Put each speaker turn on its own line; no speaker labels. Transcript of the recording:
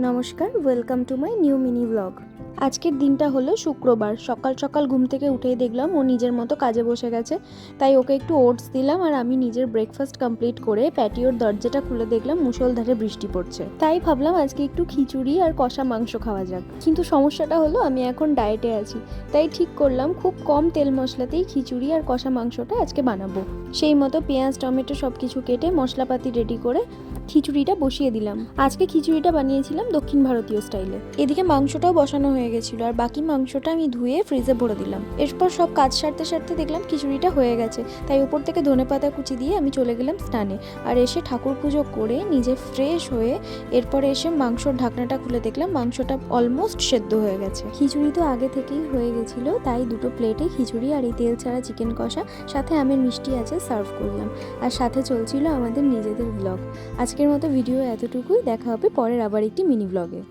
নমস্কার, welcome to my new mini blog. আজকের দিনটা হলো শুক্রবার। সকাল সকাল ঘুম থেকে উঠেই দেখলাম ও নিজের মতো কাজে বসে গেছে, তাই ওকে একটু ওটস দিলাম আর আমি নিজের ব্রেকফাস্ট কমপ্লিট করে প্যাটিওর দরজাটা খুলে দেখলাম মুষলধারে বৃষ্টি পড়ছে। তাই ভাবলাম আজকে একটু খিচুড়ি আর কষা মাংস খাওয়া যাক। কিন্তু সমস্যাটা হলো আমি এখন ডায়েটে আছি, তাই ঠিক করলাম খুব কম তেল মশলাতেই খিচুড়ি আর কষা মাংসটা আজকে বানাবো। সেই মতো পেঁয়াজ টমেটো সব কিছু কেটে মশলাপাতি রেডি করে খিচুড়িটা বসিয়ে দিলাম। আজকে খিচুড়িটা বানিয়েছিলাম দক্ষিণ ভারতীয় স্টাইলে। এদিকে মাংসটাও বসানো হয়ে গেছিলো আর বাকি মাংসটা আমি ধুয়ে ফ্রিজে ভরে দিলাম। এরপর সব কাজ সারতে সারতে দেখলাম খিচুড়িটা হয়ে গেছে, তাই উপর থেকে ধনেপাতা কুচি দিয়ে আমি চলে গেলাম স্নানে। আর এসে ঠাকুর পুজো করে নিজে ফ্রেশ হয়ে এরপরে এসে মাংসর ঢাকনাটা খুলে দেখলাম মাংসটা অলমোস্ট সেদ্ধ হয়ে গেছে। খিচুড়ি তো আগে থেকেই হয়ে গেছিল, তাই দুটো প্লেটে খিচুড়ি আর এই তেল ছাড়া চিকেন কষা সাথে আমের মিষ্টি আছে সার্ভ করলাম। আর সাথে চলছিল আমাদের নিজেদের ব্লগ। আজকের মতো ভিডিও এতটুকুই, দেখা হবে পরের আবার একটি মিনি ব্লগে।